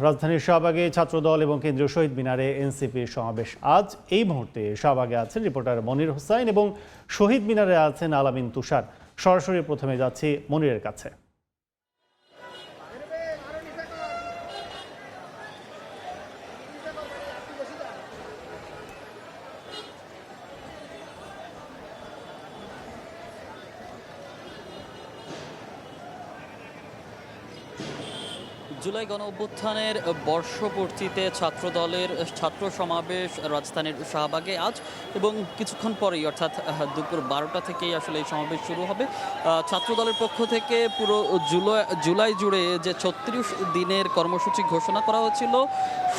রাজধানীর শাহবাগে ছাত্রদল এবং কেন্দ্রীয় শহীদ মিনারে এনসিপির সমাবেশ আজ। এই মুহূর্তে শাহবাগে আছেন রিপোর্টার মনির হোসাইন এবং শহীদ মিনারে আছেন আলামিন তুষার। সরাসরি প্রথমে যাচ্ছি মনিরের কাছে। জুলাই গণ অভ্যুত্থানের বর্ষপূর্তিতে ছাত্রদলের ছাত্র সমাবেশ রাজধানীর শাহবাগে আজ এবং কিছুক্ষণ পরেই অর্থাৎ দুপুর 12টা থেকেই আসলে এই সমাবেশ শুরু হবে। ছাত্রদলের পক্ষ থেকে পুরো জুলাই জুড়ে যে 36 দিনের কর্মসূচি ঘোষণা করা হয়েছিল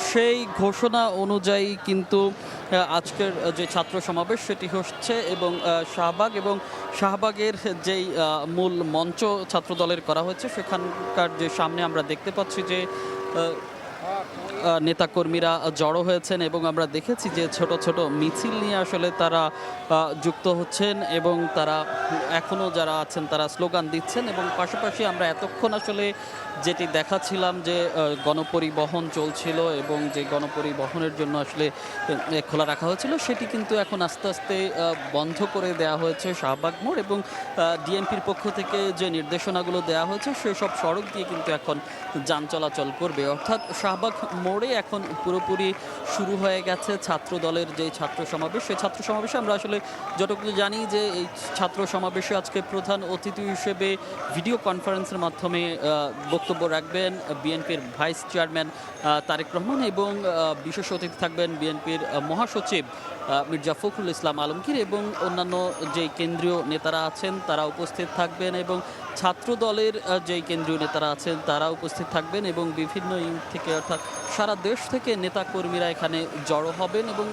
সেই ঘোষণা অনুযায়ী কিন্তু আজকের যে ছাত্র সমাবেশ সেটি হচ্ছে এবং শাহবাগের যেই মূল মঞ্চ ছাত্রদলের করা হয়েছে সেখানকার যে সামনে আমরা দেখতে পাচ্ছি যে নেতাকর্মীরা জড়ো হয়েছেন এবং আমরা দেখেছি যে ছোট ছোট মিছিল নিয়ে আসলে তারা যুক্ত হচ্ছেন এবং তারা এখনও যারা আছেন তারা স্লোগান দিচ্ছেন এবং পাশাপাশি আমরা এতক্ষণ আসলে যেটি দেখাচ্ছিলাম যে গণপরিবহন চলছিল এবং যে গণপরিবহনের জন্য আসলে খোলা রাখা হয়েছিল সেটি কিন্তু এখন আস্তে আস্তে বন্ধ করে দেওয়া হয়েছে শাহবাগ মোড় এবং ডিএমপির পক্ষ থেকে যে নির্দেশনাগুলো দেওয়া হয়েছে সেসব সড়ক দিয়ে কিন্তু এখন যান চলাচল করবে। অর্থাৎ শাহবাগ মোড়ে এখন পুরোপুরি শুরু হয়ে গেছে ছাত্র দলের যে ছাত্র সমাবেশ। সেই ছাত্র সমাবেশে আমরা আসলে যতটুকু জানি যে এই ছাত্র সমাবেশে আজকে প্রধান অতিথি হিসেবে ভিডিও কনফারেন্সের মাধ্যমে বক্তব্য রাখবেন বিএনপির ভাইস চেয়ারম্যান তারেক রহমান এবং বিশেষ অতিথি থাকবেন বিএনপির মহাসচিব মির্জা ফখরুল ইসলাম আলমগীর এবং অন্যান্য যে কেন্দ্রীয় নেতারা আছেন তারা উপস্থিত থাকবেন এবং ছাত্র দলের যে কেন্দ্রীয় নেতারা আছেন তারা উপস্থিত থাকবেন এবং বিভিন্ন ইউনিট থেকে অর্থাৎ সারা দেশ থেকে নেতাকর্মীরা এখানে জড়ো হবেন এবং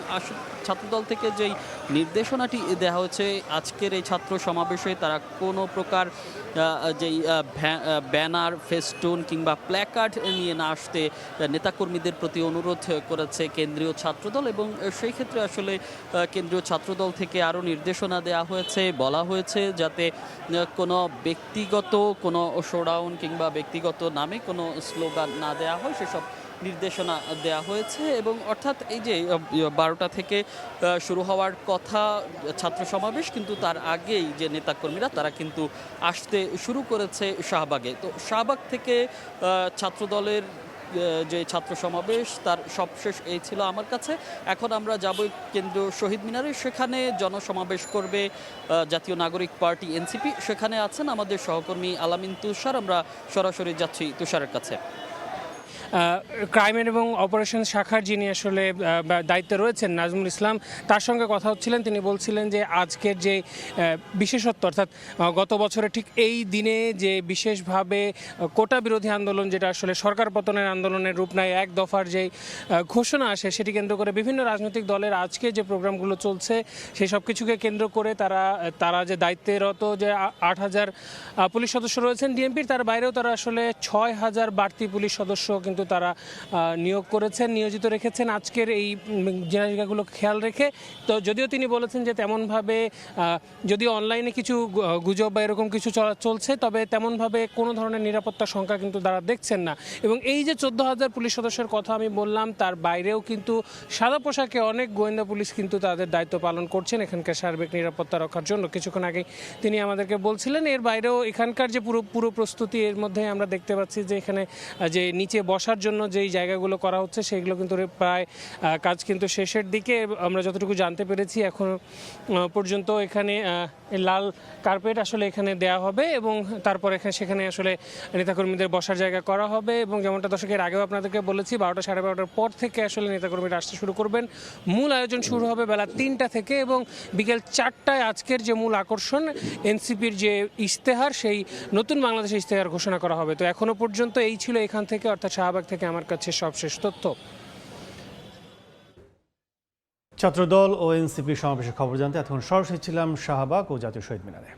ছাত্রদল থেকে যেই নির্দেশনাটি দেওয়া হয়েছে আজকের এই ছাত্র সমাবেশে তারা কোনো প্রকার যেই ব্যানার ফেস্টুন কিংবা প্ল্যাকার্ড নিয়ে না আসতে নেতাকর্মীদের প্রতি অনুরোধ করেছে কেন্দ্রীয় ছাত্রদল এবং সেই ক্ষেত্রে আসলে কেন্দ্রীয় ছাত্রদল থেকে আরও নির্দেশনা দেওয়া হয়েছে, বলা হয়েছে যাতে কোনো ব্যক্তিগত কোনো শোডাউন কিংবা ব্যক্তিগত নামে কোনো স্লোগান না দেওয়া হয় সেসব নির্দেশনা দেওয়া হয়েছে এবং অর্থাৎ এই যে 12টা থেকে শুরু হওয়ার কথা ছাত্র সমাবেশ কিন্তু তার আগেই যে নেতাকর্মীরা তারা কিন্তু আসতে শুরু করেছে শাহবাগে। তো শাহবাগ থেকে ছাত্রদলের যে ছাত্র সমাবেশ তার সবশেষ এই ছিল আমার কাছে। এখন আমরা যাব কেন্দ্রীয় শহীদ মিনারে, সেখানে জনসমাবেশ করবে জাতীয় নাগরিক পার্টি এনসিপি। সেখানে আছেন আমাদের সহকর্মী আলামিন তুষার। আমরা সরাসরি যাচ্ছি তুষারের কাছে। ক্রাইম এবং অপারেশন শাখার যিনি আসলে দায়িত্বে রয়েছেন নাজমুল ইসলাম, তার সঙ্গে কথা হচ্ছিলেন। তিনি বলছিলেন যে আজকের যে বিশেষত্ব অর্থাৎ গত বছরে ঠিক এই দিনে যে বিশেষভাবে কোটা বিরোধী আন্দোলন যেটা আসলে সরকার পতনের আন্দোলনের রূপ নেয়, এক দফার যেই ঘোষণা আসে সেটি কেন্দ্র করে বিভিন্ন রাজনৈতিক দলের আজকে যে প্রোগ্রামগুলো চলছে সেই সব কিছুকে কেন্দ্র করে তারা যে দায়িত্বরত যে 8,000 পুলিশ সদস্য রয়েছেন ডিএমপির, তার বাইরেও তারা আসলে 6,000 বাড়তি পুলিশ সদস্য কিন্তু তারা নিয়োজিত রেখেছেন আজকের এই জায়গাগুলো খেয়াল রেখে। তো যদিও তিনি বলেছেন যে তেমনভাবে যদিও অনলাইনে কিছু গুজব বা এরকম কিছু চলছে, তবে তেমনভাবে কোনো ধরনের নিরাপত্তার সংখ্যা কিন্তু তারা দেখছেন না। এবং এই যে 14,000 পুলিশ সদস্যের কথা আমি বললাম, তার বাইরেও কিন্তু সাদা পোশাকে অনেক গোয়েন্দা পুলিশ কিন্তু তাদের দায়িত্ব পালন করছেন এখানকার সার্বিক নিরাপত্তা রক্ষার জন্য। কিছুক্ষণ আগে তিনি আমাদেরকে বলছিলেন। এর বাইরেও এখানকার যে পুরো প্রস্তুতি, এর মধ্যে আমরা দেখতে পাচ্ছি যে এখানে যে নিচে বসার জন্য যেই জায়গাগুলো করা হচ্ছে সেগুলো কিন্তু প্রায় কাজ কিন্তু শেষের দিকে। আমরা যতটুকু জানতে পেরেছি এখন পর্যন্ত এখানে লাল কার্পেট আসলে এখানে দেওয়া হবে এবং তারপর সেখানে আসলে নেতাকর্মীদের বসার জায়গা করা হবে এবং যেমনটা দর্শকের আগেও আপনাদেরকে বলেছি 12টা সাড়ে 12টার পর থেকে আসলে নেতাকর্মীরা আসতে শুরু করবেন। মূল আয়োজন শুরু হবে বেলা 3টা থেকে এবং বিকেল 4টায় আজকের যে মূল আকর্ষণ এনসিপির যে ইশতেহার, সেই নতুন বাংলাদেশের ইশতেহার ঘোষণা করা হবে। তো এখনো পর্যন্ত এই ছিল এখান থেকে অর্থাৎ শাহবাগ থেকে আমার কাছে সবশেষ তথ্য। ছাত্রদল ও এনসিপি সমাবেশের খবর জানতে এখন সরাসরি ছিলাম শাহবাগ ও জাতীয় শহীদ মিনারে।